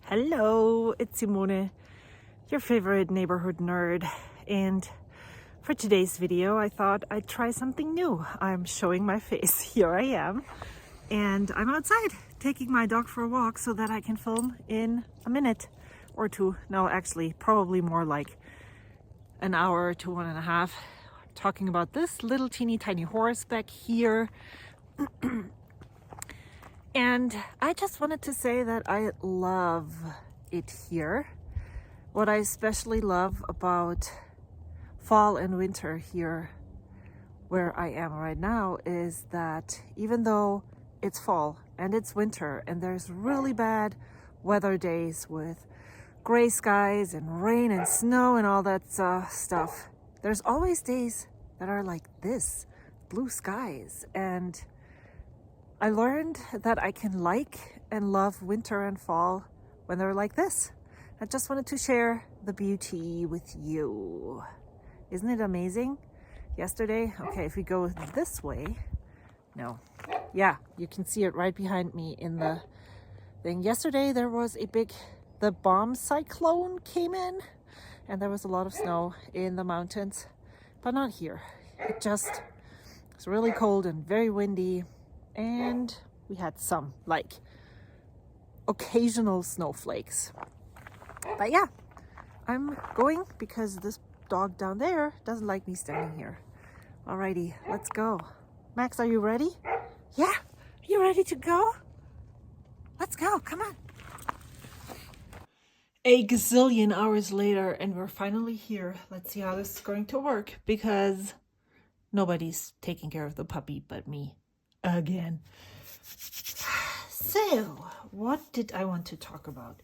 Hello, it's Simone, your favorite neighborhood nerd, and for today's video I thought I'd try something new. I'm showing my face. Here I am, and I'm outside taking my dog for a walk so that I can film in a minute or two. No, actually probably more like an hour to 1.5, talking about this little teeny tiny horse back here. And I just wanted to say that I love it here. What I especially love about fall and winter here where I am right now is that even though it's fall and it's winter and there's really bad weather days with gray skies and rain and snow and all that stuff, there's always days that are like this, blue skies. And I learned that I can like and love winter and fall when they're like this. I just wanted to share the beauty with you. Isn't it amazing? Yesterday, okay, if we go this way, no. Yeah, you can see it right behind me in the thing. Yesterday there was the bomb cyclone came in and there was a lot of snow in the mountains, but not here. It's really cold and very windy. And we had some like occasional snowflakes. But yeah, I'm going because this dog down there doesn't like me standing here. Alrighty, let's go. Max, are you ready? Yeah, you ready to go? Let's go, come on. A gazillion hours later and we're finally here. Let's see how this is going to work because nobody's taking care of the puppy but me. Again. So, what did I want to talk about?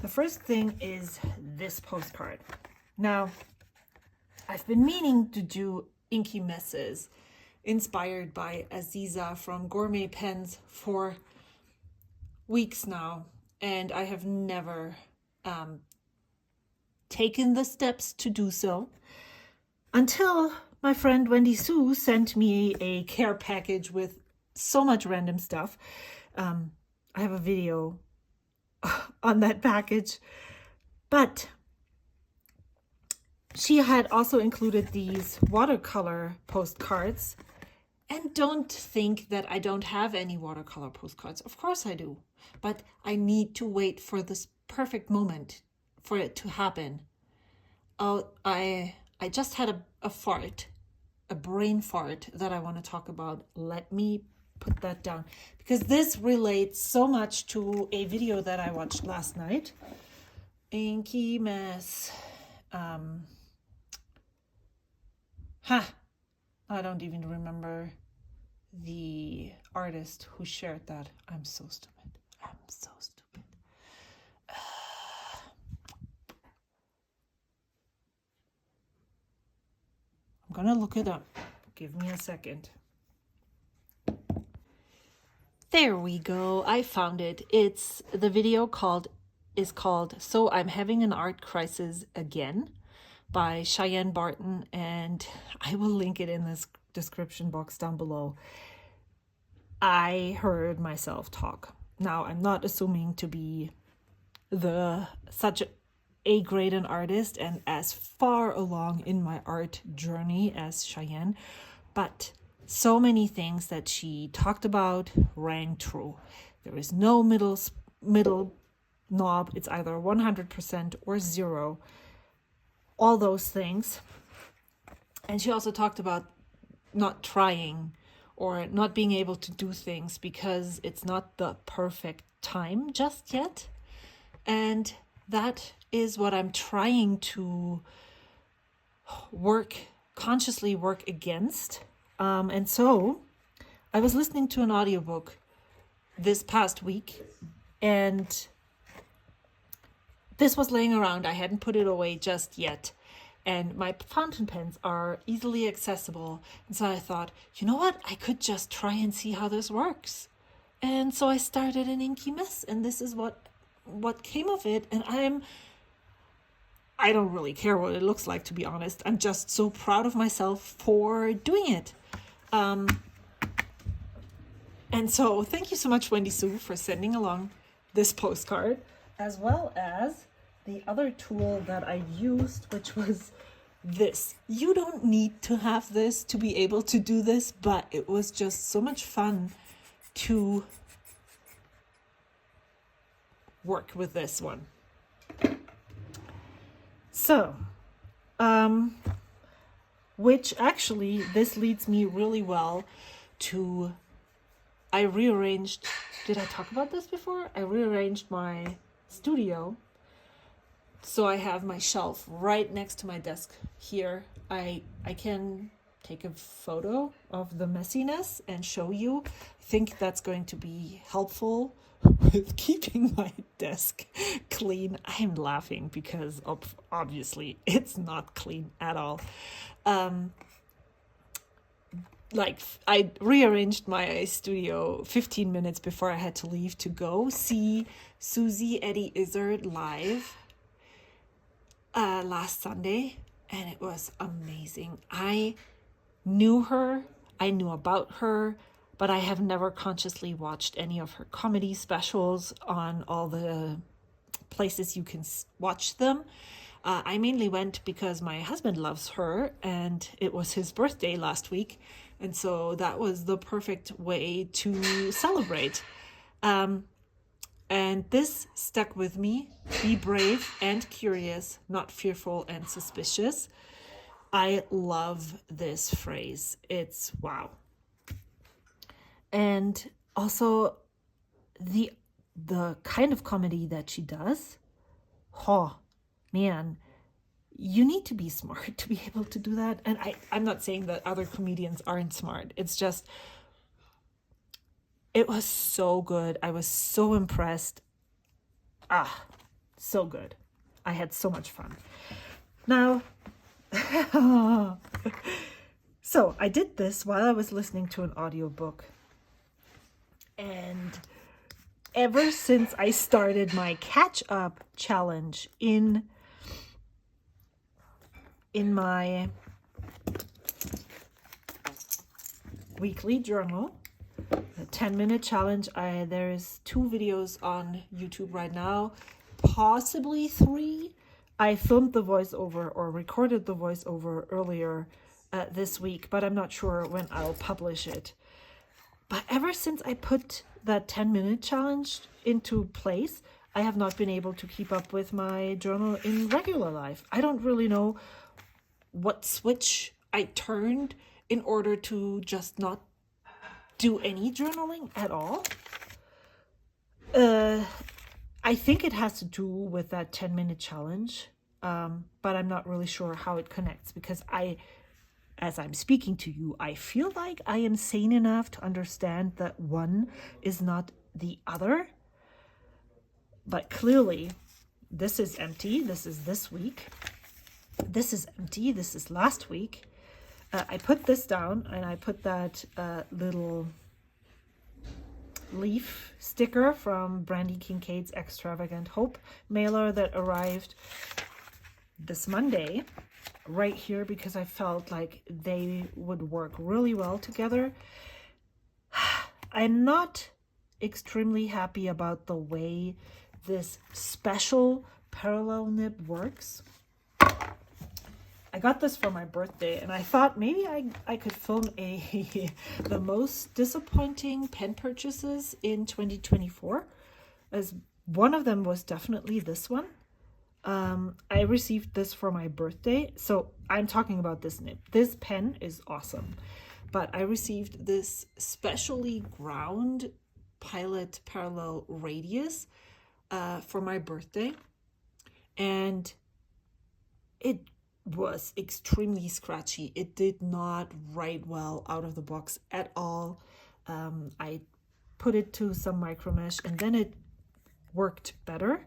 The first thing is this postcard. Now, I've been meaning to do Inky messes inspired by Aziza from Gourmet Pens for weeks now, and I have never taken the steps to do so until my friend Wendy Sue sent me a care package with so much random stuff. I have a video on that package, but she had also included these watercolor postcards. And don't think that I don't have any watercolor postcards. Of course I do, but I need to wait for this perfect moment for it to happen. Oh, I just had a brain fart that I want to talk about. Let me put that down because this relates so much to a video that I watched last night. Inky mess. I don't even remember the artist who shared that. I'm so stupid. I'm gonna look it up. Give me a second. There we go. I found it. The video is called So I'm Having an Art Crisis Again by Cheyenne Barton, and I will link it in this description box down below. I heard myself talk. Now, I'm not assuming to be such a great an artist and as far along in my art journey as Cheyenne, but so many things that she talked about rang true. There is no middle knob. It's either 100% or 0. All those things. And she also talked about not trying or not being able to do things because it's not the perfect time just yet. And that is what I'm trying to consciously work against. And so I was listening to an audiobook this past week, and this was laying around. I hadn't put it away just yet. And my fountain pens are easily accessible. And so I thought, you know what? I could just try and see how this works. And so I started an Inky mess, and this is what came of it. And I don't really care what it looks like, to be honest. I'm just so proud of myself for doing it. And so thank you so much, Wendy Sue, for sending along this postcard. as well as the other tool that I used, which was this. You don't need to have this to be able to do this, but it was just so much fun to work with this one. So, which actually, this leads me really well to, I rearranged, did I talk about this before? I rearranged my studio. So I have my shelf right next to my desk here. I can take a photo of the messiness and show you. I think that's going to be helpful with keeping my desk clean. I'm laughing because obviously it's not clean at all. Like I rearranged my studio 15 minutes before I had to leave to go see Suzy Eddie Izzard live last Sunday, and it was amazing. I knew her, I knew about her, but I have never consciously watched any of her comedy specials on all the places you can watch them. I mainly went because my husband loves her, and it was his birthday last week, and so that was the perfect way to celebrate. And this stuck with me. Be brave and curious, not fearful and suspicious. I love this phrase. It's wow. And also the kind of comedy that she does. Oh, man, you need to be smart to be able to do that. And I'm not saying that other comedians aren't smart. It's just, it was so good. I was so impressed. So good. I had so much fun. Now, so I did this while I was listening to an audiobook. And ever since I started my catch-up challenge in my weekly journal, the 10-minute challenge, there's 2 videos on YouTube right now, possibly 3. I filmed the voiceover or recorded the voiceover earlier this week, but I'm not sure when I'll publish it. But ever since I put that 10-minute challenge into place, I have not been able to keep up with my journal in regular life. I don't really know what switch I turned in order to just not do any journaling at all. I think it has to do with that 10-minute challenge, but I'm not really sure how it connects, because as I'm speaking to you, I feel like I am sane enough to understand that one is not the other. But clearly, this is empty. This is this week. This is empty. This is last week. I put this down, and I put that little leaf sticker from Brandy Kincaid's Extravagant Hope mailer that arrived this Monday right here, because I felt like they would work really well together. I'm not extremely happy about the way this special parallel nib works. I got this for my birthday, and I thought maybe I could film the most disappointing pen purchases in 2024, as one of them was definitely this one. I received this for my birthday, so I'm talking about this nib. This pen is awesome, but I received this specially ground Pilot Parallel Radius for my birthday, and it was extremely scratchy. It did not write well out of the box at all. I put it to some micro mesh, and then it worked better,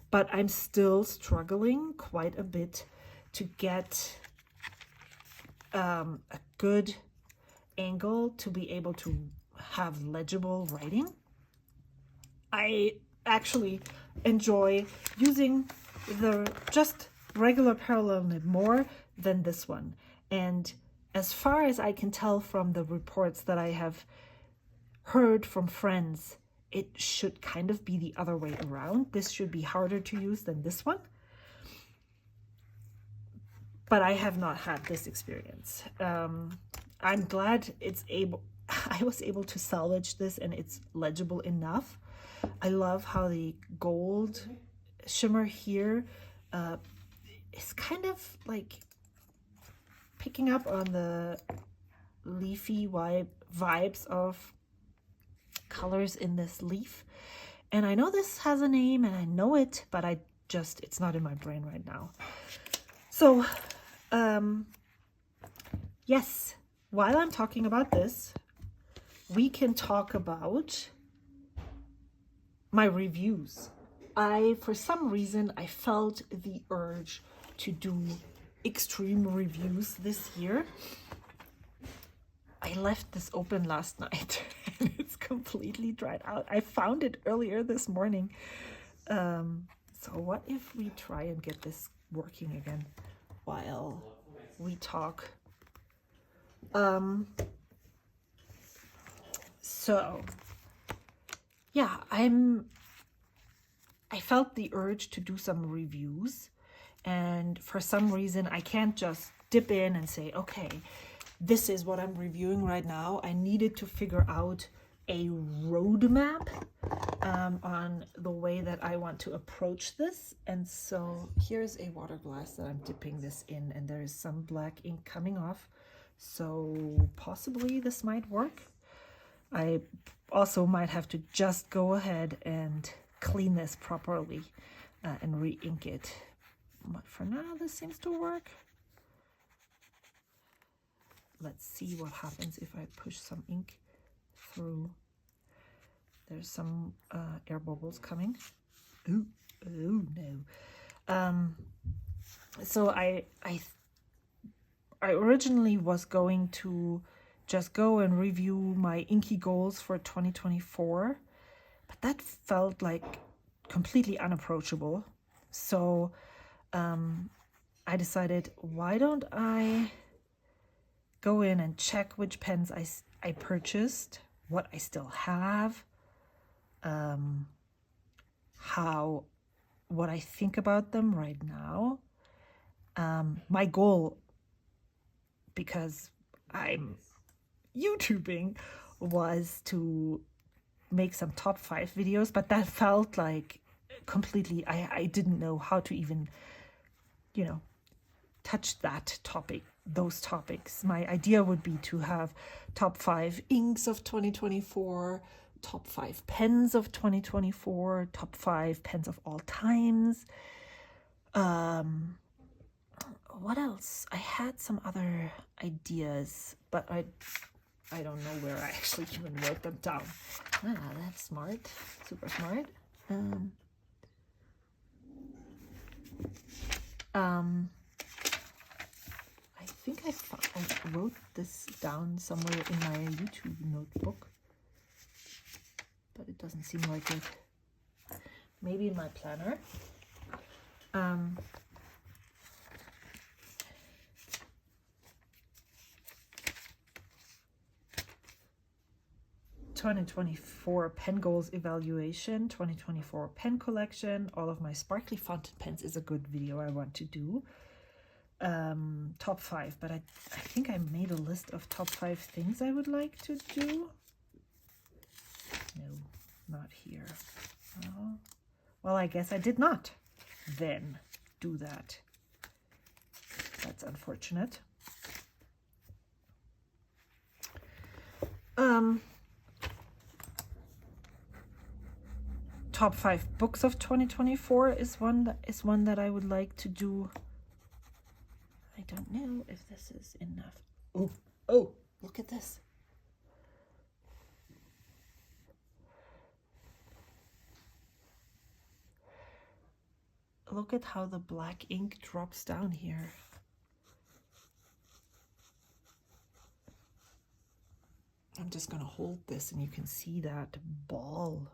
but I'm still struggling quite a bit to get a good angle to be able to have legible writing. I actually enjoy using the just regular parallel nib more than this one, and as far as I can tell from the reports that I have heard from friends, it should kind of be the other way around. This should be harder to use than this one. But I have not had this experience. I'm glad I was able to salvage this and it's legible enough. I love how the gold shimmer here is kind of like picking up on the leafy vibes of colors in this leaf. And I know this has a name and I know it, but it's not in my brain right now. So, yes, while I'm talking about this, we can talk about my reviews. For some reason, I felt the urge to do extreme reviews this year. I left this open last night and it's completely dried out. I found it earlier this morning. So what if we try and get this working again while we talk? So yeah, I felt the urge to do some reviews, and for some reason I can't just dip in and say, okay, this is what I'm reviewing right now. I needed to figure out a roadmap on the way that I want to approach this. And so here's a water glass that I'm dipping this in, and there is some black ink coming off. So possibly this might work. I also might have to just go ahead and clean this properly and re-ink it. But for now, this seems to work. Let's see what happens if I push some ink through. There's some air bubbles coming. Ooh, oh no. So I originally was going to just go and review my Inky goals for 2024, but that felt like completely unapproachable. So I decided, why don't I go in and check which pens I purchased, what I still have, what I think about them right now. My goal, because I'm YouTubing, was to make some top 5 videos, but that felt like completely, I didn't know how to even, touch those topics. My idea would be to have top 5 inks of 2024, top 5 pens of 2024, top 5 pens of all times. What else? I had some other ideas, but I don't know where I actually even wrote them down. That's smart, super smart. I think I wrote this down somewhere in my YouTube notebook, but it doesn't seem like it. Maybe in my planner. 2024 pen goals evaluation, 2024 pen collection, all of my sparkly fountain pens is a good video I want to do. Top 5, but I think I made a list of top 5 things I would like to do. No, not here. Oh. Well, I guess I did not then do that. That's unfortunate. Top 5 books of 2024 is one that I would like to do. I don't know if this is enough. Oh, look at this. Look at how the black ink drops down here. I'm just gonna hold this and you can see that ball.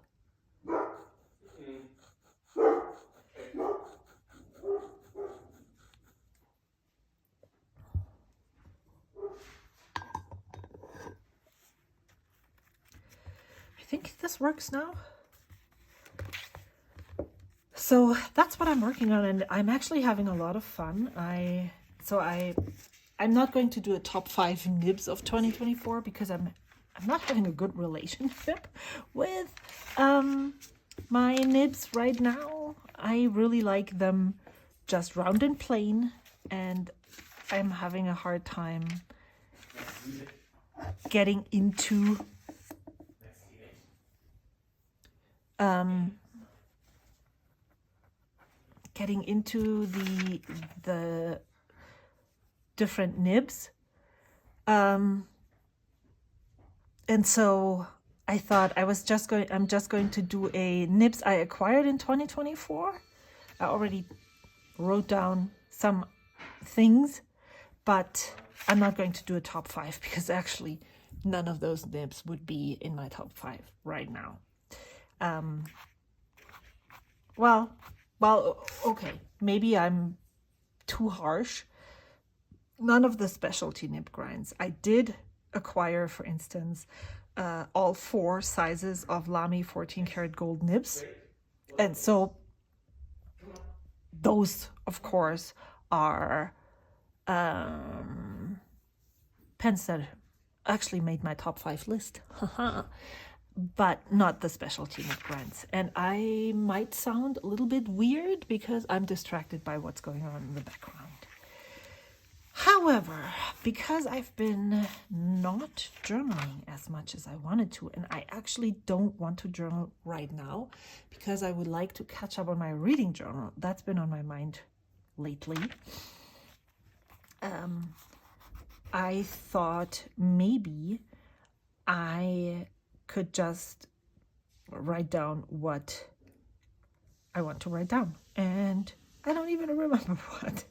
I think this works now. So that's what I'm working on, and I'm actually having a lot of fun. I'm not going to do a top 5 nibs of 2024 because I'm not having a good relationship with my nibs right now. I really like them just round and plain, and I'm having a hard time getting into the different nibs, and so I thought I'm just going to do a nibs I acquired in 2024. I already wrote down some things, but I'm not going to do a top 5 because actually none of those nibs would be in my top 5 right now. Well, okay, maybe I'm too harsh. None of the specialty nib grinds. I did acquire, for instance, all 4 sizes of Lamy 14 karat gold nibs. And so those, of course, are pens that actually made my top 5 list. But not the specialty nib grinds. And I might sound a little bit weird because I'm distracted by what's going on in the background. However, because I've been not journaling as much as I wanted to, and I actually don't want to journal right now because I would like to catch up on my reading journal. That's been on my mind lately. I thought maybe I could just write down what I want to write down, and I don't even remember what.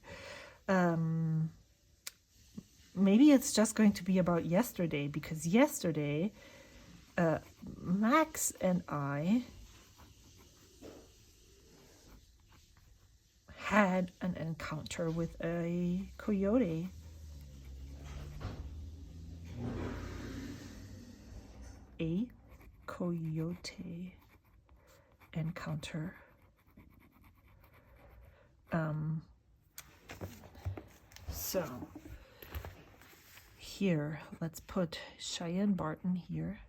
Maybe it's just going to be about yesterday, because yesterday Max and I had an encounter with a coyote. A coyote encounter. So here, let's put Cheyenne Barton here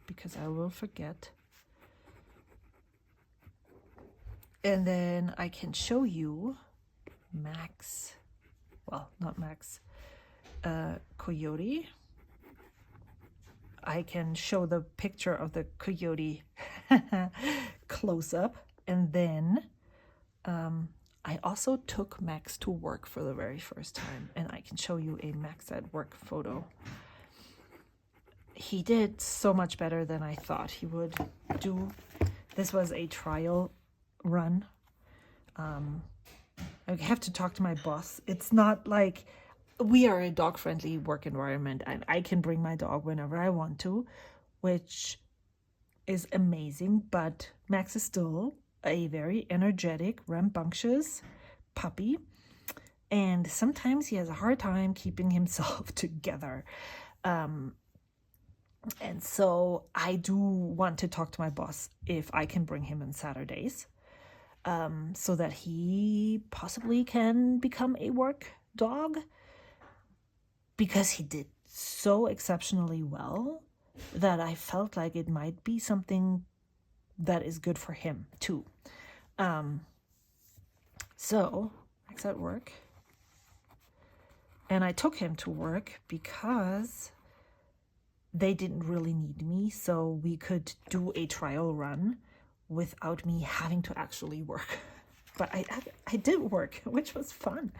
because I will forget. And then I can show you Max, well, not Max, coyote. I can show the picture of the coyote close up. And then I also took Max to work for the very first time, and I can show you a Max at work photo. He did so much better than I thought he would do. This was a trial run. I have to talk to my boss. It's not like we are a dog-friendly work environment, and I can bring my dog whenever I want to, which is amazing, but Max is still a very energetic, rambunctious puppy, and sometimes he has a hard time keeping himself together. And so I do want to talk to my boss if I can bring him on Saturdays, so that he possibly can become a work dog, because he did so exceptionally well that I felt like it might be something that is good for him too. So Max at work, and I took him to work because they didn't really need me, so we could do a trial run without me having to actually work. But I did work, which was fun.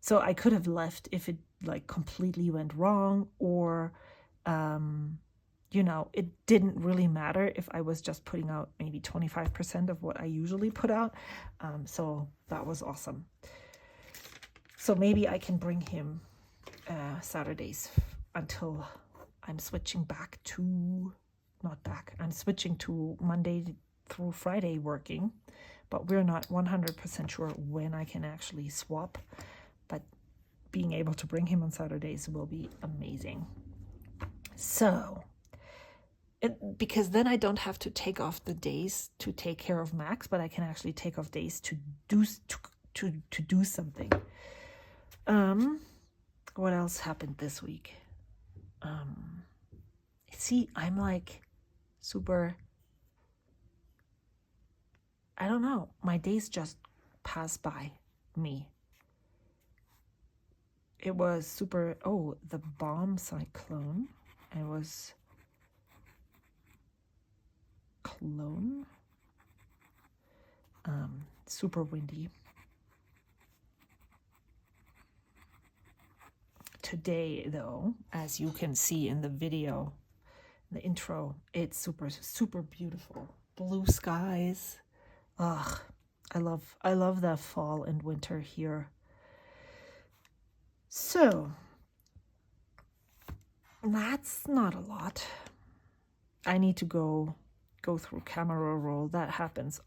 So I could have left if it like completely went wrong, or it didn't really matter if I was just putting out maybe 25% of what I usually put out. So that was awesome. So maybe I can bring him Saturdays until I'm switching I'm switching to Monday through Friday working, but we're not 100% sure when I can actually swap. But being able to bring him on Saturdays will be amazing. So because then I don't have to take off the days to take care of Max, but I can actually take off days to do something. What else happened this week? See, I'm like super, I don't know, my days just pass by me. It was super, oh, the bomb cyclone. It was clone. Super windy. Today, though, as you can see in the video, the intro, it's super, super beautiful. Blue skies. Ugh, I love the fall and winter here. So, that's not a lot. I need to go through camera roll. That helps.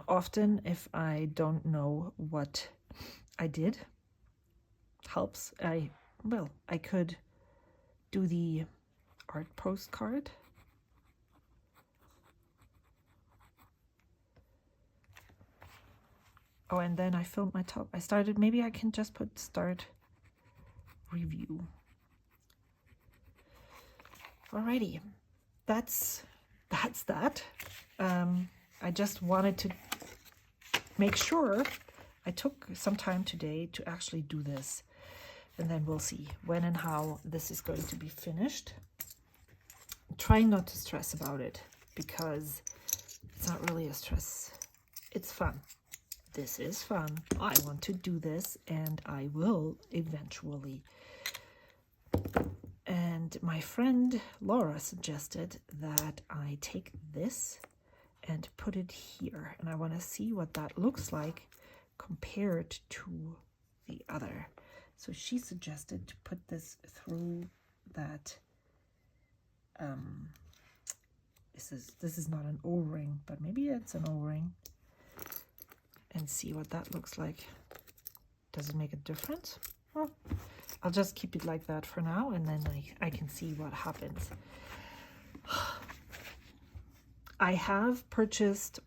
Often, if I don't know what I did, helps. I could do the art postcard. Oh, and then I filmed my top. I started, maybe I can just put start review. Alrighty, that's that. I just wanted to make sure I took some time today to actually do this, and then we'll see when and how this is going to be finished. I'm trying not to stress about it because it's not really a stress. It's fun. This is fun. I want to do this, and I will eventually. And my friend Laura suggested that I take this and put it here, and I want to see what that looks like compared to the other. So she suggested to put this through that. This is not an O-ring, but maybe it's an O-ring, and see what that looks like. Does it make a difference? Well, I'll just keep it like that for now, and then I can see what happens. I have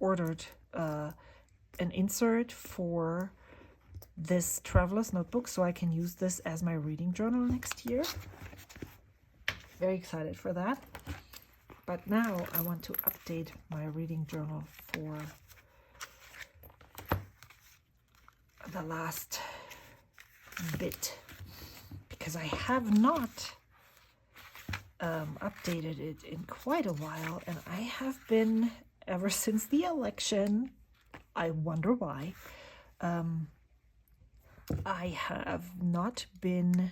ordered an insert for this traveler's notebook, so I can use this as my reading journal next year. Very excited for that. But now I want to update my reading journal for the last bit, because I have not updated it in quite a while, and I have been, ever since the election, I wonder why, I have been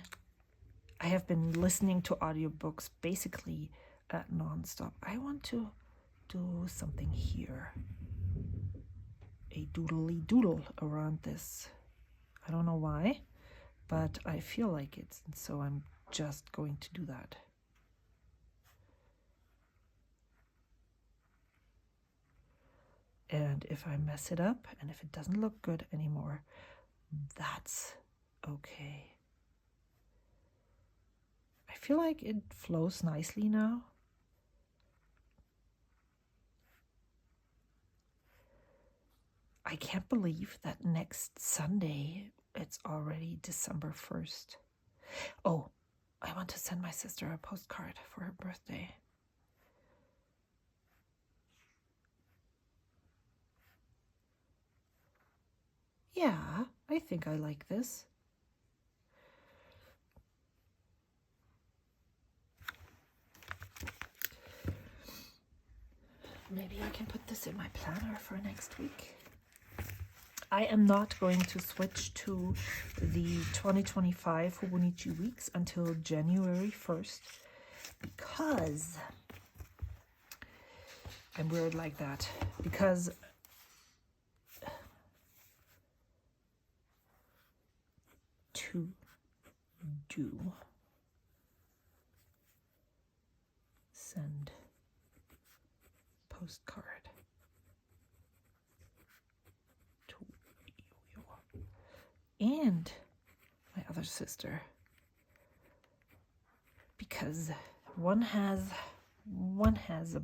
listening to audiobooks basically at nonstop. I want to do something here, a doodly doodle around this. I don't know why, but I feel like it, and so I'm just going to do that. And if I mess it up, and if it doesn't look good anymore, that's okay. I feel like it flows nicely now. I can't believe that next Sunday, it's already December 1st. Oh, I want to send my sister a postcard for her birthday. Yeah, I think I like this. Maybe I can put this in my planner for next week. I am not going to switch to the 2025 Hobonichi weeks until January 1st because I'm weird like that. Because to do send postcard to you. and my other sister, because one has a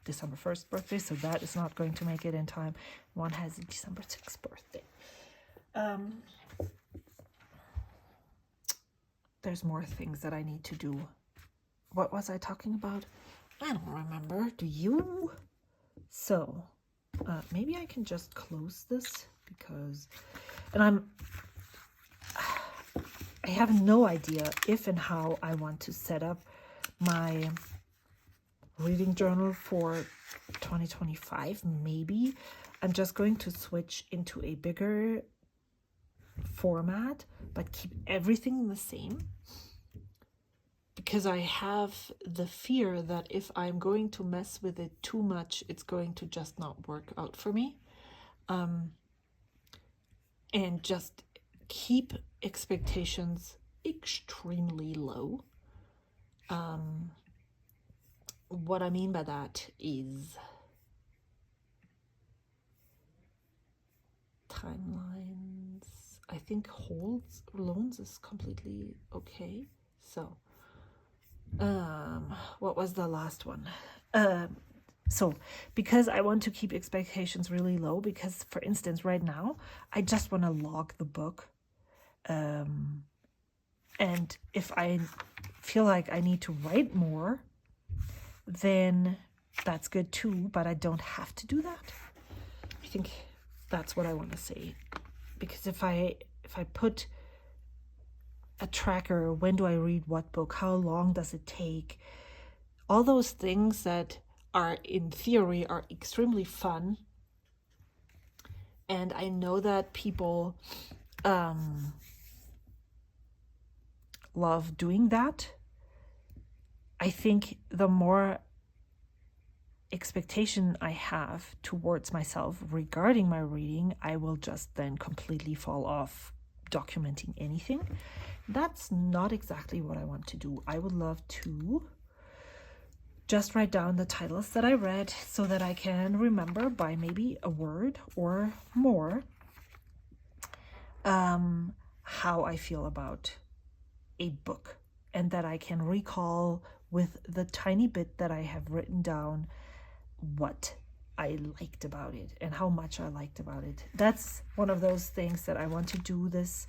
December 1st birthday, so that is not going to make it in time. One has a December 6th birthday. There's more things that I need to do. What was I talking about? I don't remember. Do you? So, maybe I can just close this because, and I have no idea if and how I want to set up my reading journal for 2025. Maybe I'm just going to switch into a bigger format, but keep everything the same, because I have the fear that if I'm going to mess with it too much, it's going to just not work out for me. And just keep expectations extremely low. What I mean by that is timelines. I think holds loans is completely okay. So, what was the last one? So because I want to keep expectations really low, because for instance, right now, I just want to log the book. And if I feel like I need to write more, then that's good too, but I don't have to do that. I think that's what I want to say. Because if I put a tracker, when do I read what book, how long does it take, all those things that are in theory are extremely fun, and I know that people love doing that. I think the more expectation I have towards myself regarding my reading, I will just then completely fall off documenting anything. That's not exactly what I want to do. I would love to just write down the titles that I read so that I can remember by maybe a word or more how I feel about a book, and that I can recall with the tiny bit that I have written down what I liked about it and how much I liked about it. That's one of those things that I want to do this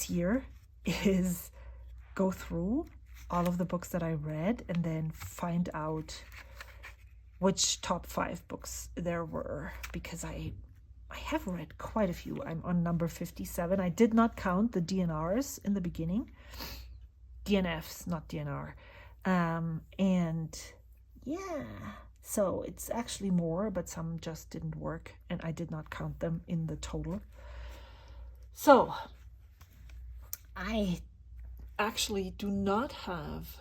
year, is go through all of the books that I read and then find out which top 5 books there were, because I have read quite a few. I'm on number 57. I did not count the DNRs in the beginning. DNFs, not DNR. And yeah, so it's actually more, but some just didn't work and I did not count them in the total. So I actually do not have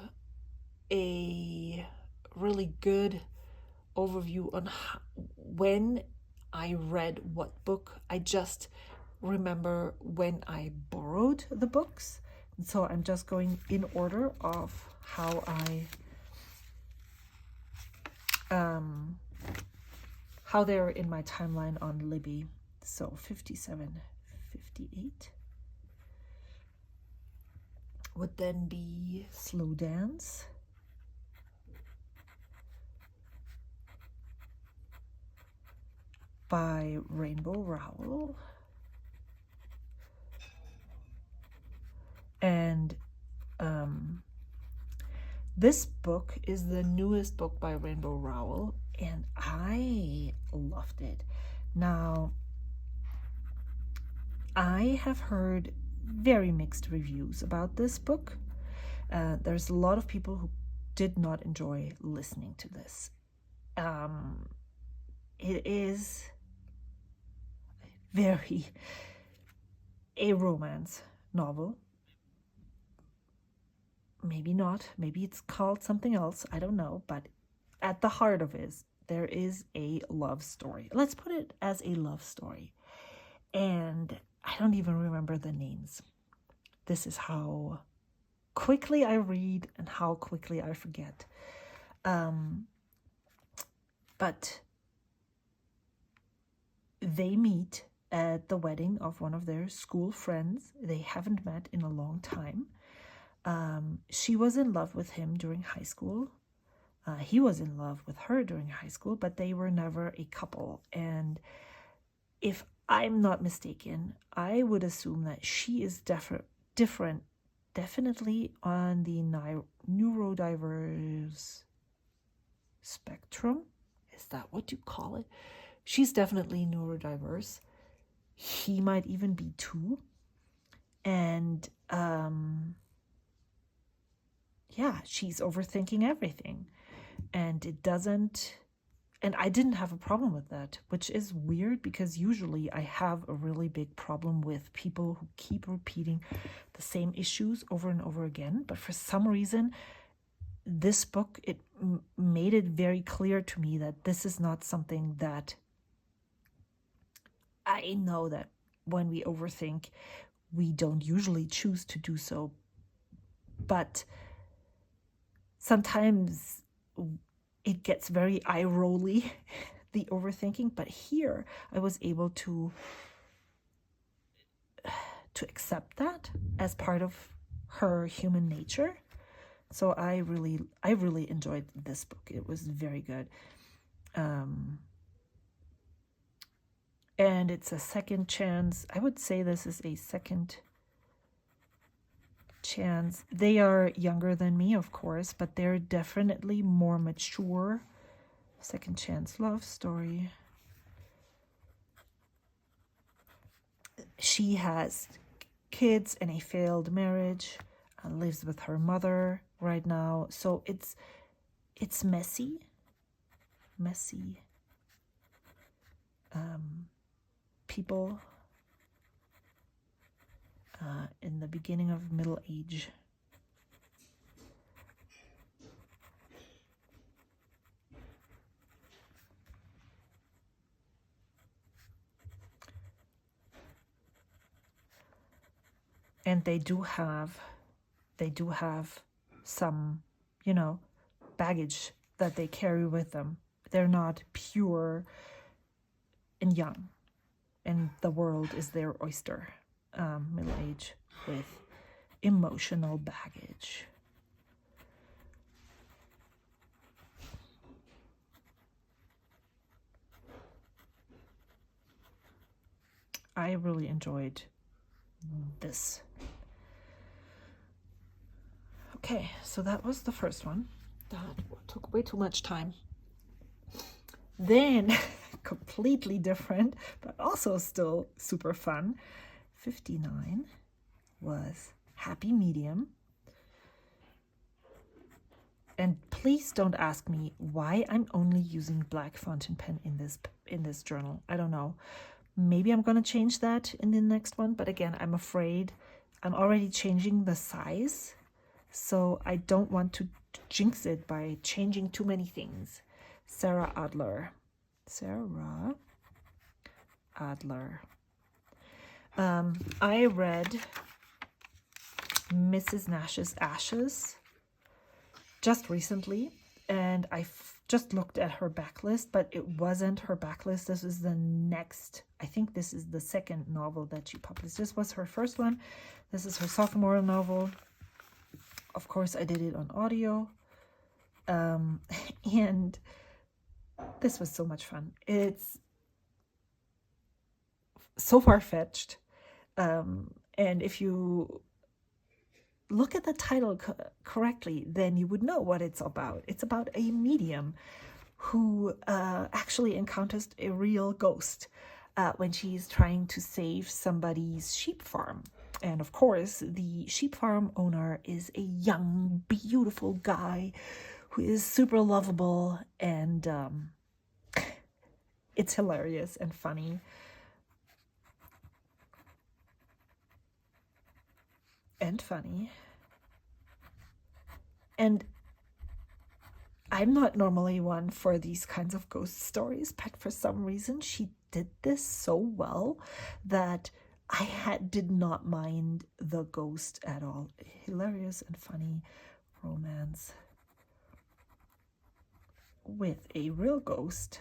a really good overview on when I read what book. I just remember when I borrowed the books. And so I'm just going in order of how they're in my timeline on Libby. So 57, 58 would then be Slow Dance. By Rainbow Rowell. And this book is the newest book by Rainbow Rowell, and I loved it. Now, I have heard very mixed reviews about this book. There's a lot of people who did not enjoy listening to this. It is very a romance novel. Maybe not. Maybe it's called something else. I don't know. But at the heart of it, there is a love story. Let's put it as a love story. And I don't even remember the names. This is how quickly I read and how quickly I forget. But they meet at the wedding of one of their school friends. They haven't met in a long time. She was in love with him during high school. He was in love with her during high school, but they were never a couple. And if I'm not mistaken, I would assume that she is definitely on the neurodiverse spectrum. Is that what you call it? She's definitely neurodiverse. He might even be too. And yeah, she's overthinking everything. And it doesn't, and I didn't have a problem with that, which is weird because usually I have a really big problem with people who keep repeating the same issues over and over again. But for some reason, this book, it made it very clear to me that this is not something that I know that when we overthink, we don't usually choose to do so. But sometimes it gets very eye-rolly, the overthinking. But here I was able to accept that as part of her human nature. So I really enjoyed this book. It was very good. And it's a second chance. I would say this is a second chance. They are younger than me, of course, but they're definitely more mature. Second chance love story. She has kids and a failed marriage, lives with her mother right now. So it's messy. People in the beginning of middle age. And they do have some, baggage that they carry with them. They're not pure and young, and the world is their oyster. Middle age with emotional baggage. I really enjoyed this. Okay, so that was the first one. That took way too much time. Then, completely different, but also still super fun, 59 was Happy Medium. And please don't ask me why I'm only using black fountain pen in this journal. I don't know. Maybe I'm going to change that in the next one, but again, I'm afraid I'm already changing the size, so I don't want to jinx it by changing too many things. Sarah Adler. I read Mrs. Nash's Ashes just recently, and I just looked at her backlist, but it wasn't her backlist. This is the next, I think this is the second novel that she published. This was her first one. This is her sophomore novel. Of course, I did it on audio. And this was so much fun. It's so far-fetched. And if you look at the title correctly, then you would know what it's about. It's about a medium who actually encounters a real ghost when she's trying to save somebody's sheep farm. And of course, the sheep farm owner is a young, beautiful guy who is super lovable, and it's hilarious and funny. And I'm not normally one for these kinds of ghost stories, but for some reason she did this so well that I did not mind the ghost at all. Hilarious and funny romance with a real ghost.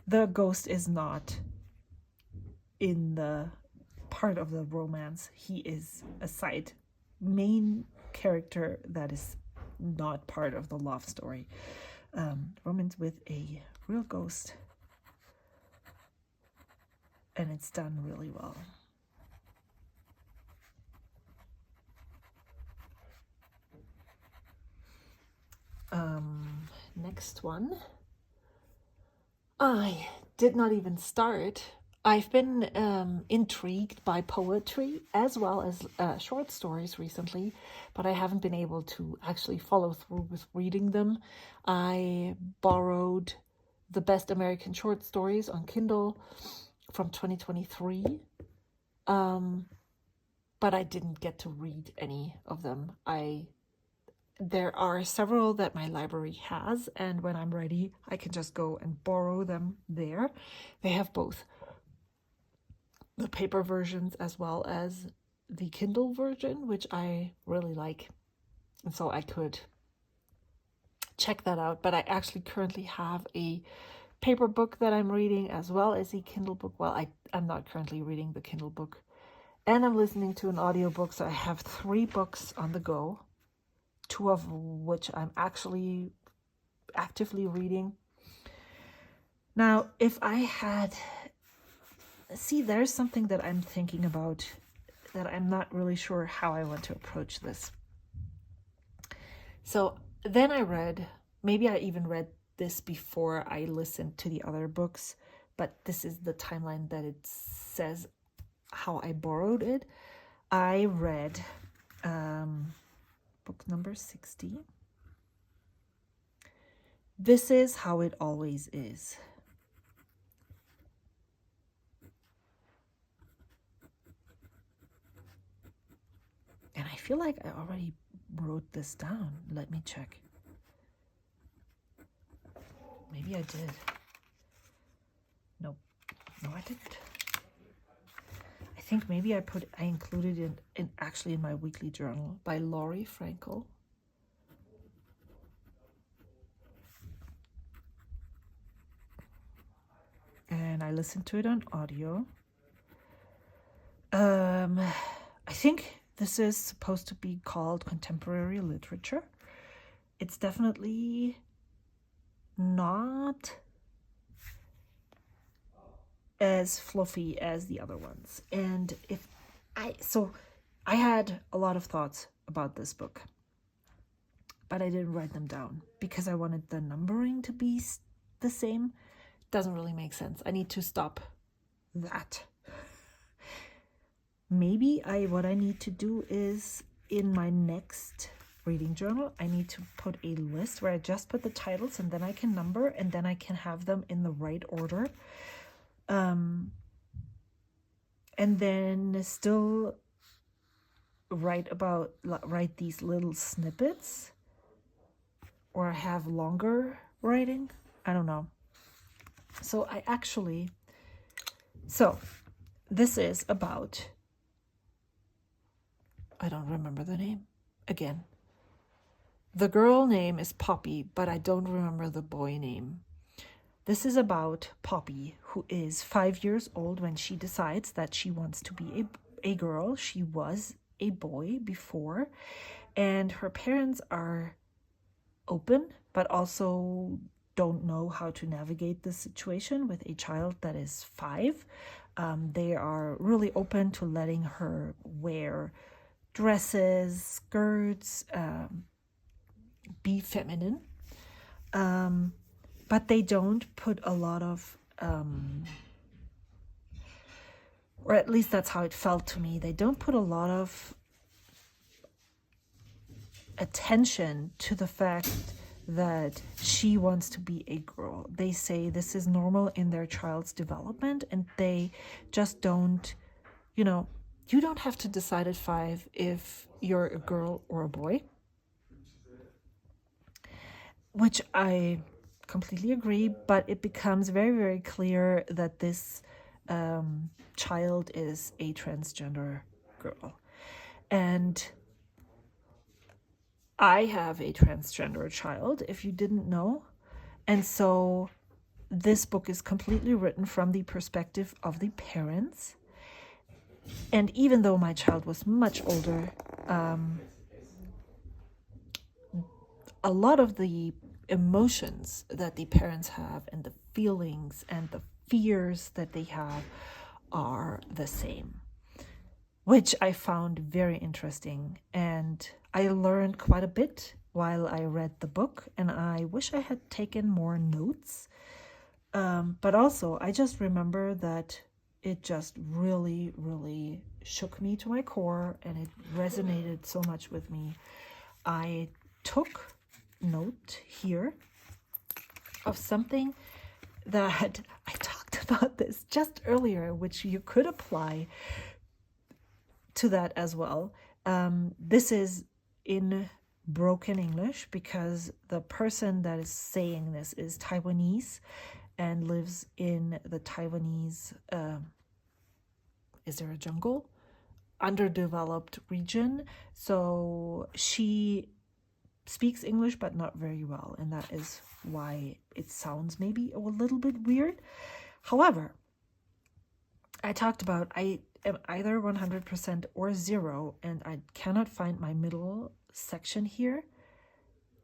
the ghost is not in the part of the romance. He is a side main character that is not part of the love story. Romance with a real ghost, and it's done really well. Next one. I did not even start. I've been intrigued by poetry as well as short stories recently, but I haven't been able to actually follow through with reading them. I borrowed the Best American Short Stories on Kindle from 2023, but I didn't get to read any of them. There are several that my library has, and when I'm ready, I can just go and borrow them there. They have both the paper versions as well as the Kindle version, which I really like. And so I could check that out. But I actually currently have a paper book that I'm reading as well as a Kindle book. Well, I'm not currently reading the Kindle book. And I'm listening to an audiobook, so I have 3 books on the go. 2 of which I'm actually actively reading. Now, if I had... See, there's something that I'm thinking about that I'm not really sure how I want to approach this. So then I read, maybe I even read this before I listened to the other books, but this is the timeline that it says how I borrowed it. I read... book number 60. This is How It Always Is. And I feel like I already wrote this down. Let me check. Maybe I did. Nope. No, I didn't. I think maybe I included it actually in my weekly journal by Laurie Frankel. And I listened to it on audio. I think this is supposed to be called contemporary literature. It's definitely not as fluffy as the other ones. And I had a lot of thoughts about this book, but I didn't write them down because I wanted the numbering to be the same. Doesn't really make sense. I need to stop that. Maybe what I need to do is in my next reading journal, I need to put a list where I just put the titles and then I can number and then I can have them in the right order. And then still write these little snippets or have longer writing. I don't know. So this is about, I don't remember the name again. The girl name is Poppy, but I don't remember the boy name. This is about Poppy, who is 5 years old when she decides that she wants to be a girl. She was a boy before, and her parents are open, but also don't know how to navigate this situation with a child that is 5. They are really open to letting her wear dresses, skirts, be feminine. But they don't put a lot of, or at least that's how it felt to me, they don't put a lot of attention to the fact that she wants to be a girl. They say this is normal in their child's development, and they just don't, you don't have to decide at 5 if you're a girl or a boy, which I completely agree, but it becomes very, very clear that this child is a transgender girl. And I have a transgender child, if you didn't know. And so this book is completely written from the perspective of the parents. And even though my child was much older, a lot of the emotions that the parents have and the feelings and the fears that they have are the same, which I found very interesting. And I learned quite a bit while I read the book, and I wish I had taken more notes. But also, I just remember that it just really, really shook me to my core, and it resonated so much with me. I took note here of something that I talked about this just earlier, which you could apply to that as well. This is in broken English because the person that is saying this is Taiwanese and lives in the Taiwanese, is there a jungle? Underdeveloped region. So she speaks English, but not very well. And that is why it sounds maybe a little bit weird. However, I talked about I am either 100% or 0, and I cannot find my middle section here.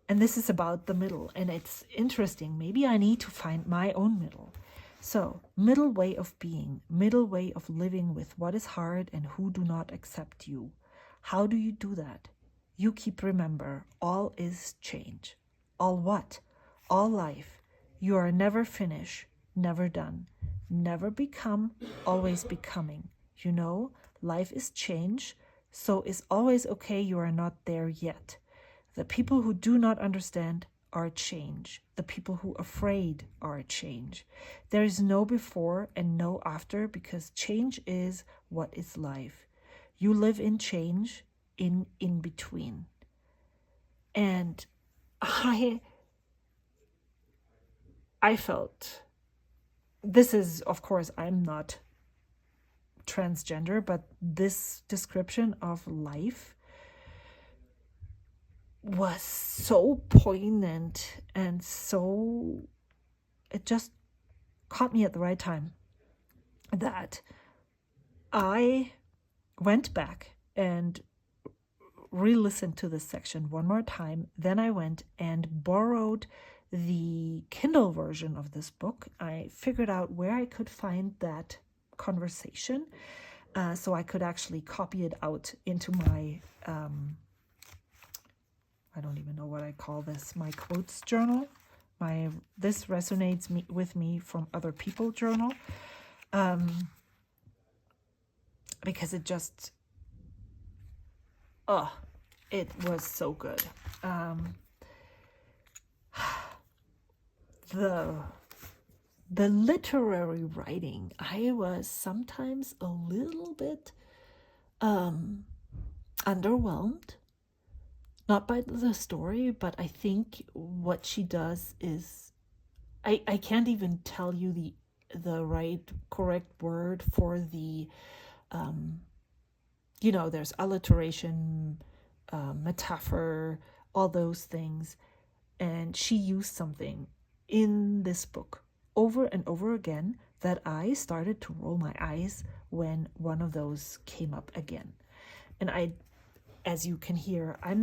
And this is about the middle, and it's interesting. Maybe I need to find my own middle. So, middle way of being, middle way of living with what is hard and who do not accept you. How do you do that? You keep remember, all is change. All what? All life. You are never finished, never done. Never become, always becoming. You know, life is change, so it's always okay you are not there yet. The people who do not understand are change. The people who are afraid are change. There is no before and no after because change is what is life. You live in change, in between. And I felt, this is, of course, I'm not transgender, but this description of life was so poignant and so, it just caught me at the right time that I went back and re-listened to this section one more time. Then I went and borrowed the Kindle version of this book. I figured out where I could find that conversation so I could actually copy it out into my I don't even know what I call this, my quotes journal, my this resonates with me from other people journal, because it just, it was so good. The literary writing, I was sometimes a little bit underwhelmed. Not by the story, but I think what she does is, I can't even tell you the right, correct word for the, there's alliteration, metaphor, all those things. And she used something in this book over and over again that I started to roll my eyes when one of those came up again. And as you can hear, I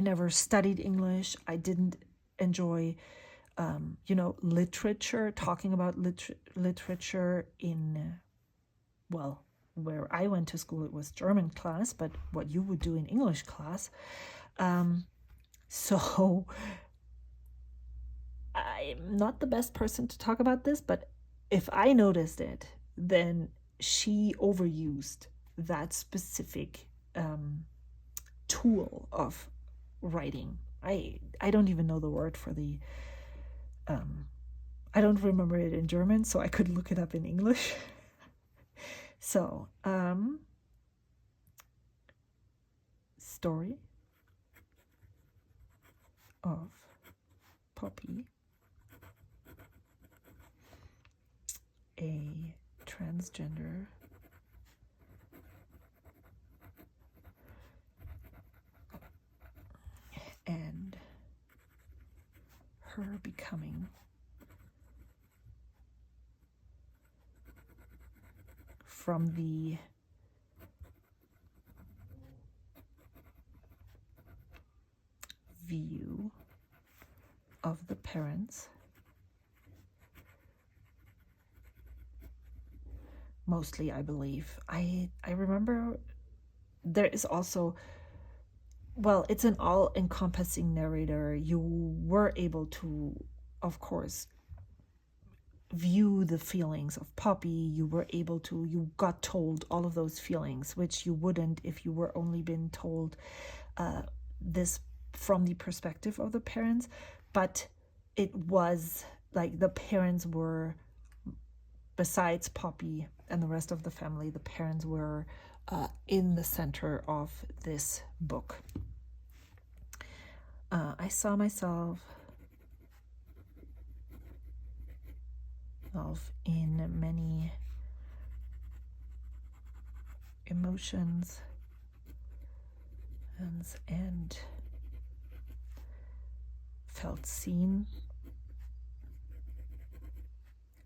never studied English. I didn't enjoy, literature, talking about literature in, where I went to school, it was German class, but what you would do in English class. So I'm not the best person to talk about this, but if I noticed it, then she overused that specific tool of writing. I don't even know the word for the I don't remember it in German, so I could look it up in English. So story of Poppy, a transgender and her becoming from the view of the parents, mostly, I believe. I remember there is also, well, it's an all-encompassing narrator. You were able to, of course, view the feelings of Poppy. You got told all of those feelings, which you wouldn't if you were only been told this from the perspective of the parents. But it was like the parents were, besides Poppy and the rest of the family, the parents were in the center of this book. I saw myself in many emotions and felt seen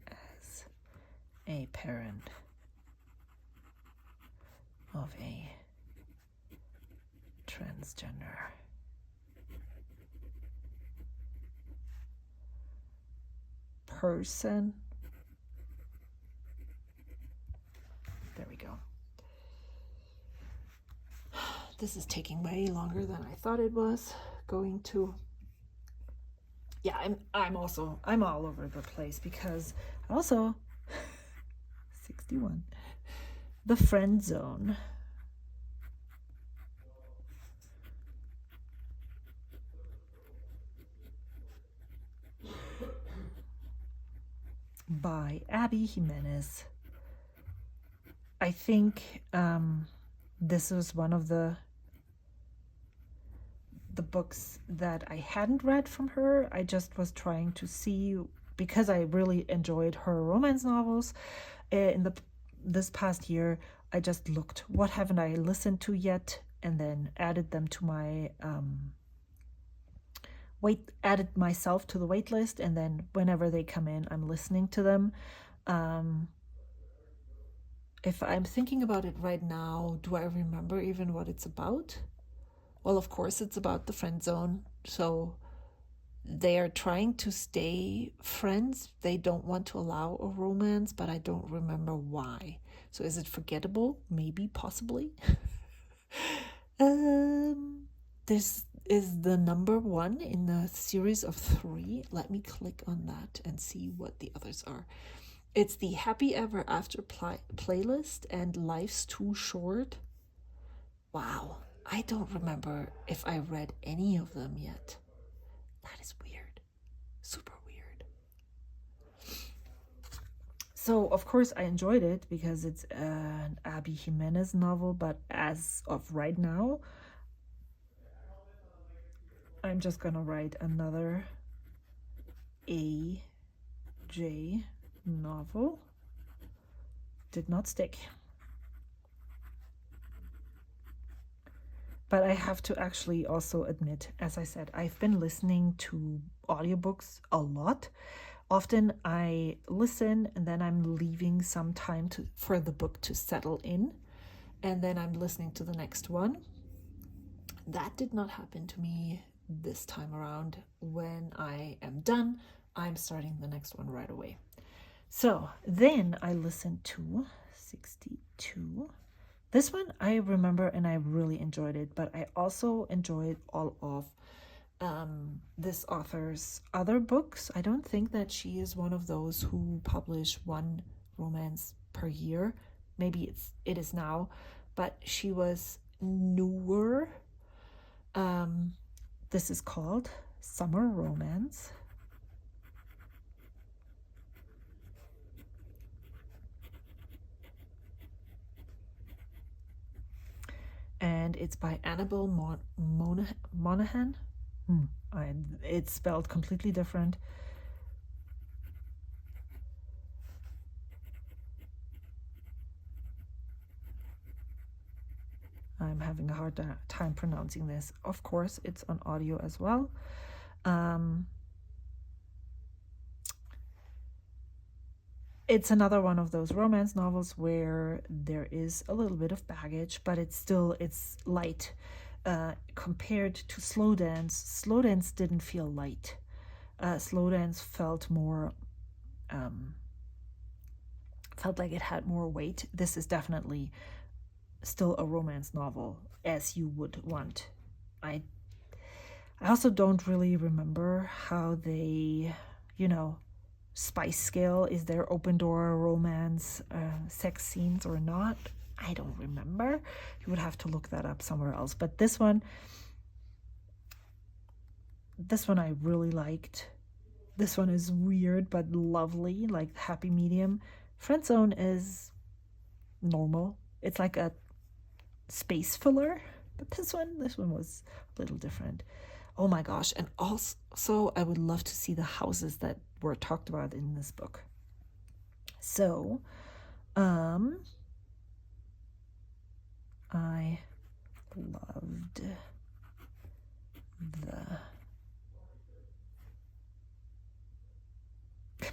as a parent of a transgender person. There we go. This is taking way longer than I thought it was going to. Yeah, I'm all over the place because also 61. The Friend Zone. By Abby Jimenez. I think this was one of the books that I hadn't read from her. I just was trying to see, because I really enjoyed her romance novels in this past year. I just looked, what haven't I listened to yet, and then added them to my added myself to the wait list, and then whenever they come in, I'm listening to them. If I'm thinking about it right now, do I remember even what it's about? Well, of course, it's about the friend zone. So they are trying to stay friends. They don't want to allow a romance, but I don't remember why. So is it forgettable? Maybe, possibly. This is the number 1 in a series of 3. Let me click on that and see what the others are. It's the Happy Ever After playlist and Life's Too Short. Wow, I don't remember if I read any of them yet. That is weird. Super weird. So, of course, I enjoyed it because it's an Abby Jimenez novel, but as of right now, I'm just gonna write another AJ novel. Did not stick. But I have to actually also admit, as I said, I've been listening to audiobooks a lot. Often I listen and then I'm leaving some time for the book to settle in, and then I'm listening to the next one. That did not happen to me this time around. When I am done, I'm starting the next one right away. So then I listened to 62. This one I remember and I really enjoyed it, but I also enjoyed all of this author's other books. I don't think that she is one of those who publish one romance per year. Maybe it is now, but she was newer. This is called Summer Romance. And it's by Annabelle Monaghan. It's spelled completely different. I'm having a hard time pronouncing this. Of course, it's on audio as well. it's another one of those romance novels where there is a little bit of baggage, but it's light. Compared to Slow Dance, Slow Dance didn't feel light. Slow Dance felt more, felt like it had more weight. This is definitely still a romance novel, as you would want. I also don't really remember how they, spice scale. Is there open door romance, sex scenes or not? I don't remember. You would have to look that up somewhere else. But this one I really liked. This one is weird but lovely, like happy medium. Friendzone is normal. It's like a space filler. But this one was a little different. Oh my gosh. And also, I would love to see the houses that were talked about in this book. So, I loved the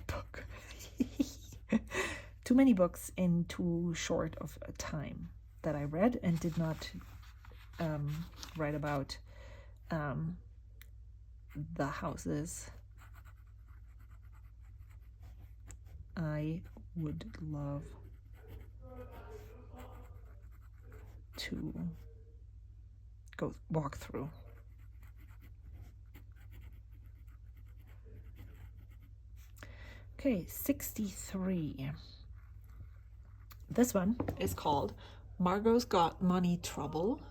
book. Too many books in too short of a time that I read and did not write about the houses. I would love to go walk through. Okay, 63. This one is called Margot's Got Money Trouble,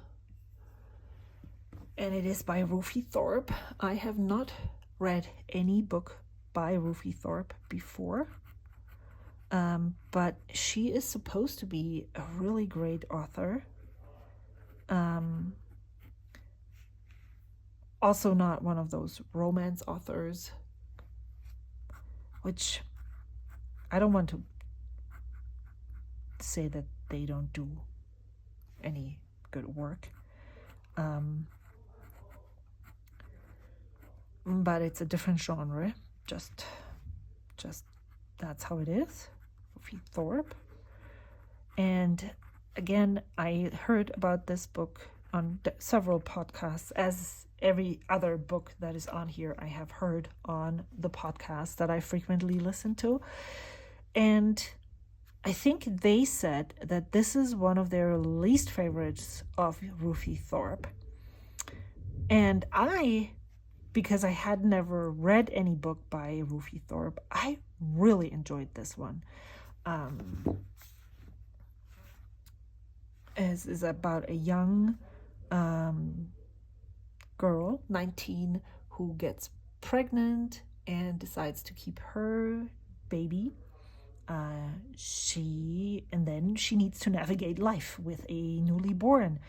and it is by Rufi Thorpe. I have not read any book by Rufi Thorpe before, but she is supposed to be a really great author. Also not one of those romance authors, which I don't want to say that they don't do any good work. But it's a different genre. Just that's how it is. Rufi Thorpe. And again, I heard about this book on several podcasts, as every other book that is on here I have heard on the podcast that I frequently listen to. And I think they said that this is one of their least favorites of Rufi Thorpe. And because I had never read any book by Rufi Thorpe, I really enjoyed this one. Is about a young girl, 19, who gets pregnant and decides to keep her baby. She needs to navigate life with a newly born,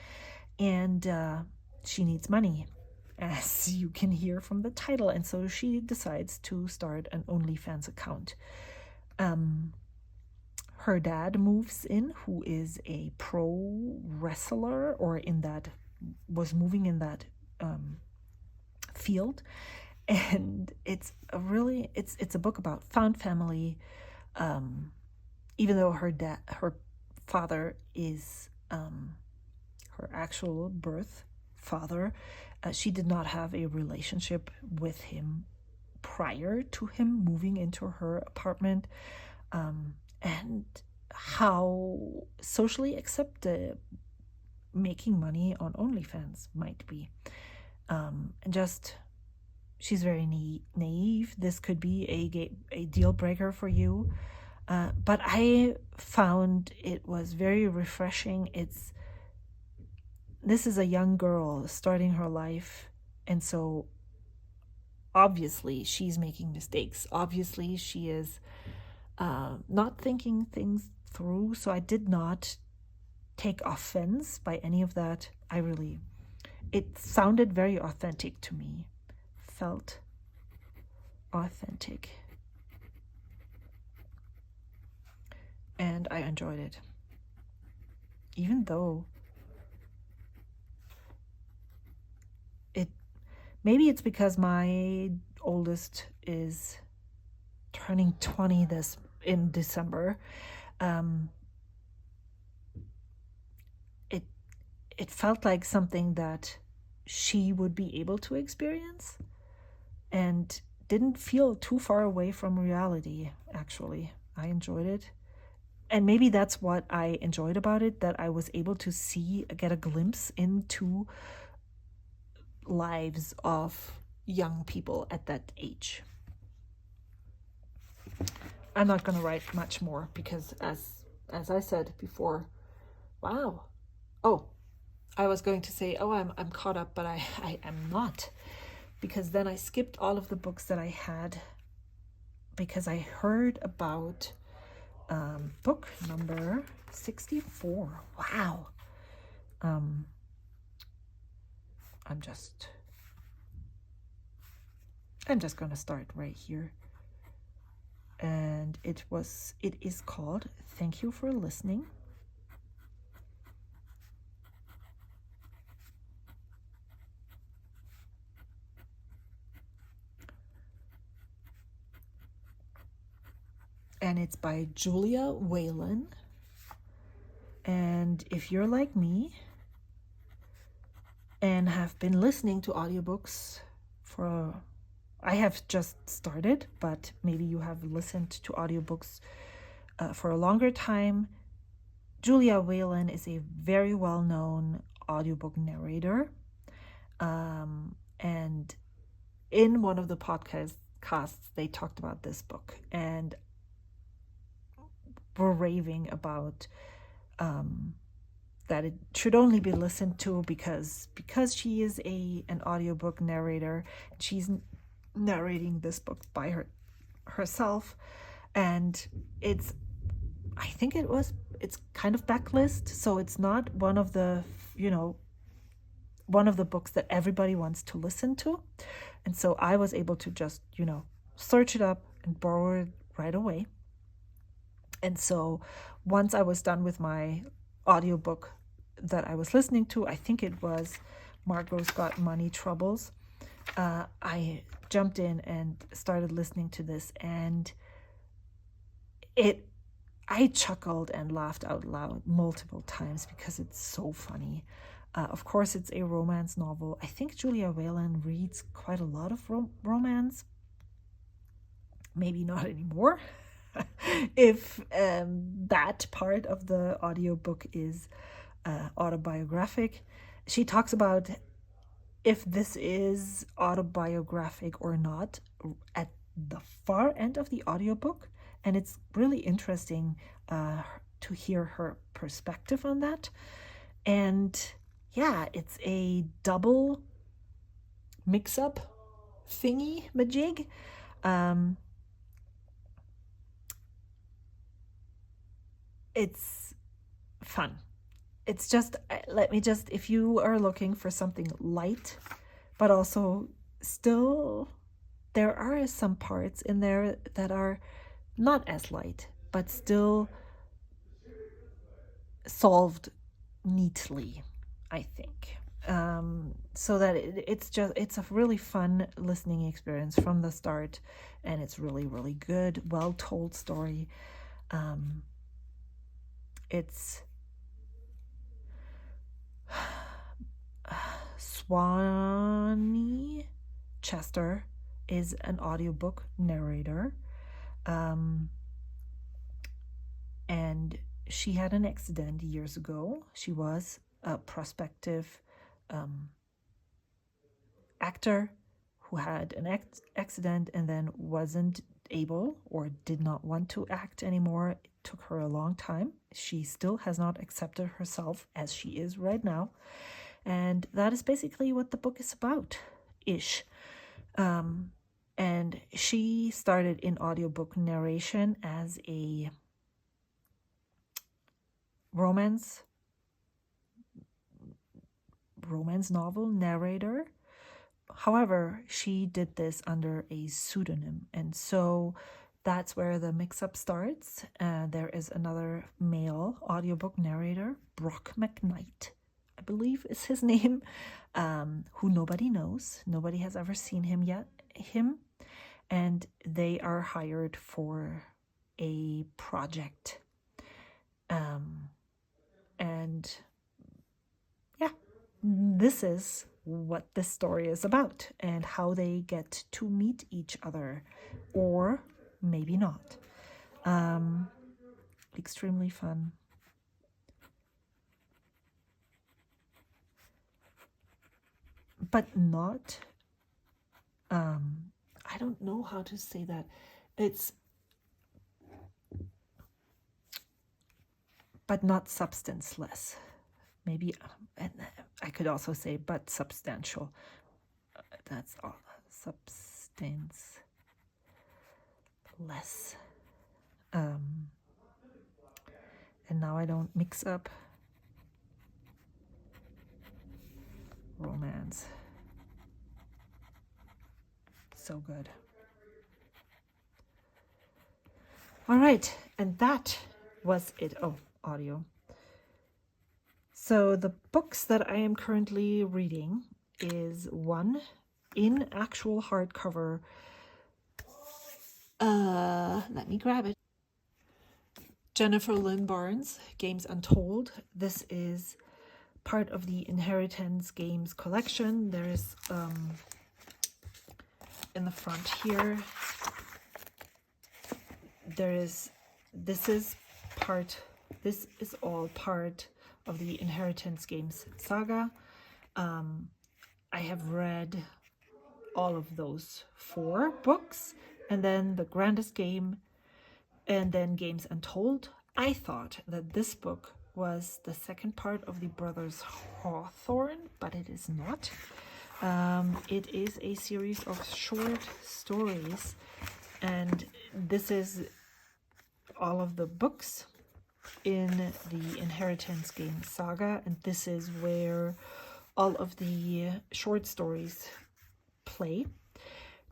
and she needs money, as you can hear from the title, and so she decides to start an OnlyFans account. Her dad moves in, who is a pro wrestler, or was moving in that field, and it's a book about found family. Even though her father is her actual birth father, she did not have a relationship with him prior to him moving into her apartment, and how socially accepted making money on OnlyFans might be. And just, she's very naive. This could be a deal breaker for you. But I found it was very refreshing. This is a young girl starting her life, and so obviously she's making mistakes. Obviously she is not thinking things through. So I did not take offense by any of that. It sounded very authentic to me. Felt authentic. And I enjoyed it. Even though maybe it's because my oldest is turning 20 this in December. It felt like something that she would be able to experience and didn't feel too far away from reality, actually. I enjoyed it. And maybe that's what I enjoyed about it, that I was able to get a glimpse into lives of young people at that age. I'm not going to write much more because as I said before, wow. Oh, I was going to say, I'm caught up, but I am not, because then I skipped all of the books that I had because I heard about book number 64. Wow. I'm just going to start right here. And it is called Thank You for Listening. And it's by Julia Whalen. And if you're like me and have been listening to audiobooks I have just started, but maybe you have listened to audiobooks for a longer time. Julia Whalen is a very well-known audiobook narrator. And in one of the podcasts, they talked about this book and were raving about that it should only be listened to because she is an audiobook narrator. She's narrating this book by herself, and it's kind of backlist, so it's not one of the books that everybody wants to listen to. And so I was able to just search it up and borrow it right away. And so once I was done with my audiobook that I was listening to, I think it was Margot's Got Money Troubles, I jumped in and started listening to this, and I chuckled and laughed out loud multiple times because it's so funny. Of course, it's a romance novel. I think Julia Whalen reads quite a lot of romance. Maybe not anymore. If that part of the audiobook is autobiographic. She talks about if this is autobiographic or not at the far end of the audiobook, and it's really interesting to hear her perspective on that. And yeah, it's a double mix-up thingy majig. It's fun. It's just, if you are looking for something light, but also still, there are some parts in there that are not as light, but still solved neatly, I think. So that it's a really fun listening experience from the start, and it's really, really good, well-told story. It's Swanee Chester is an audiobook narrator, and she had an accident years ago. She was a prospective actor who had an accident and then wasn't able or did not want to act anymore. It took her a long time. She still has not accepted herself as she is right now. And that is basically what the book is about-ish. And she started in audiobook narration as a romance novel narrator. However, she did this under a pseudonym, and so that's where the mix-up starts. There is another male audiobook narrator, Brock McKnight, I believe is his name, who nobody knows. Nobody has ever seen him yet. And they are hired for a project. And yeah, this is what this story is about and how they get to meet each other, or maybe not. Extremely fun. But not, I don't know how to say that. But not substanceless. Maybe, and I could also say, but substantial. That's all. Substance less. And now I don't mix up romance. So good. All right, and that was it. Oh, audio. So the books that I am currently reading is one in actual hardcover. Let me grab it. Jennifer Lynn Barnes, Games Untold. This is part of the Inheritance Games collection. There is in the front here, this is all part of the Inheritance Games saga. I have read all of those 4 books, and then The Grandest Game, and then Games Untold. I thought that this book was the second part of the Brothers Hawthorne, but it is not. It is a series of short stories, and this is all of the books in the Inheritance Game saga, and this is where all of the short stories play.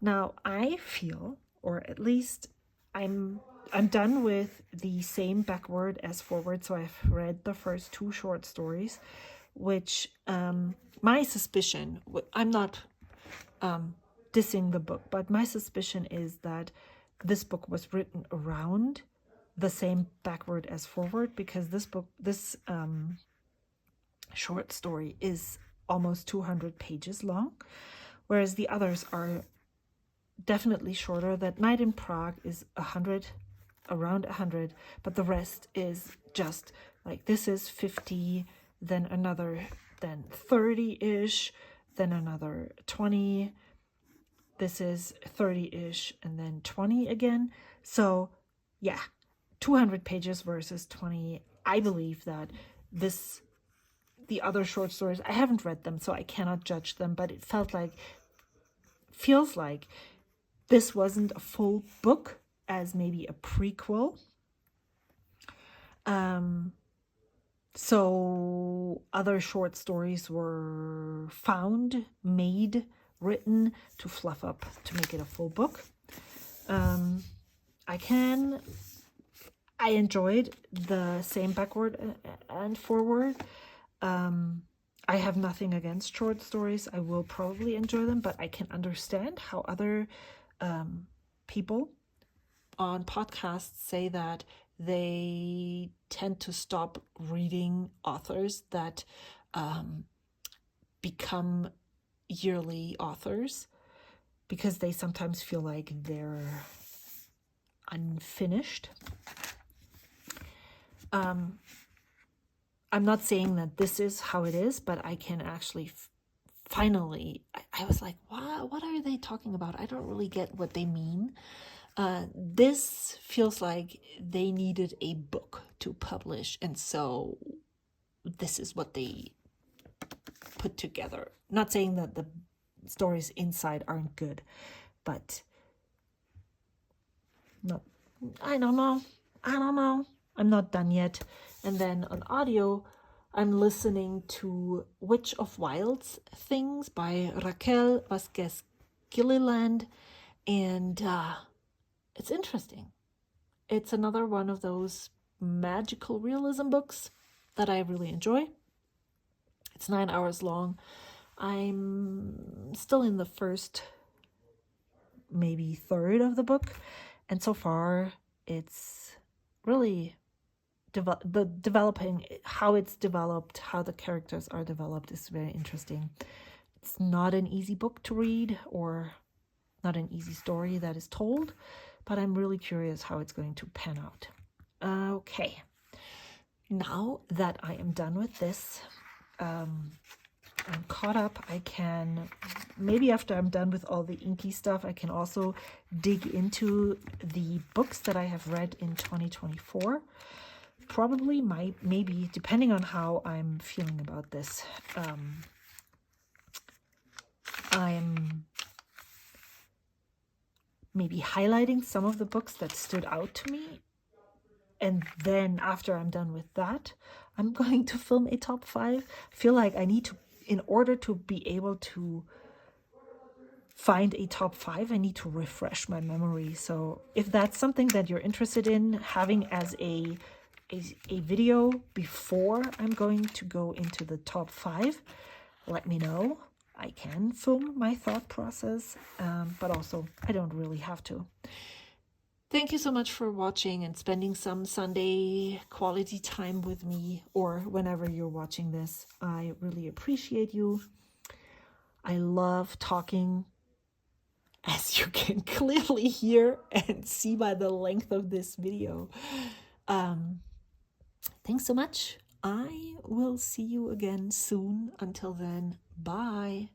Now I feel, or at least I'm done with the same backward as forward, so I've read the first 2 short stories, which my suspicion, I'm not dissing the book, but my suspicion is that this book was written around the same backward as forward, because this short story is almost 200 pages long, whereas the others are definitely shorter. That Night in Prague is around 100, but the rest is just like, this is 50, then another, then 30-ish, then another 20, this is 30-ish, and then 20 again. So yeah, 200 pages versus 20. I believe that the other short stories, I haven't read them, so I cannot judge them, but it feels like this wasn't a full book, as maybe a prequel. So other short stories were found, made, written to fluff up, to make it a full book. I enjoyed the same backward and forward. I have nothing against short stories. I will probably enjoy them, but I can understand how other people on podcasts say that they tend to stop reading authors that become yearly authors, because they sometimes feel like they're unfinished. I'm not saying that this is how it is, but I can actually finally, I was like, what are they talking about? I don't really get what they mean. This feels like they needed a book to publish, and so this is what they put together. Not saying that the stories inside aren't good, but I don't know. I'm not done yet. And then on audio, I'm listening to Witch of Wilds Things by Raquel Vasquez Gilliland, and it's interesting. It's another one of those magical realism books that I really enjoy. It's 9 hours long. I'm still in the first, maybe third of the book, and so far it's really developing, how it's developed, how the characters are developed is very interesting. It's not an easy book to read, or not an easy story that is told, but I'm really curious how it's going to pan out. Okay, now that I am done with this, I'm caught up. I can, maybe after I'm done with all the Inky stuff, I can also dig into the books that I have read in 2024. Probably maybe, depending on how I'm feeling about this. I'm maybe highlighting some of the books that stood out to me. And then after I'm done with that, I'm going to film a top 5. I feel like I need to, in order to be able to find a top 5, I need to refresh my memory. So if that's something that you're interested in having as a video before I'm going to go into the top 5, let me know. I can film my thought process, but also I don't really have to. Thank you so much for watching and spending some Sunday quality time with me, or whenever you're watching this. I really appreciate you. I love talking, as you can clearly hear and see by the length of this video. Thanks so much. I will see you again soon. Until then, bye.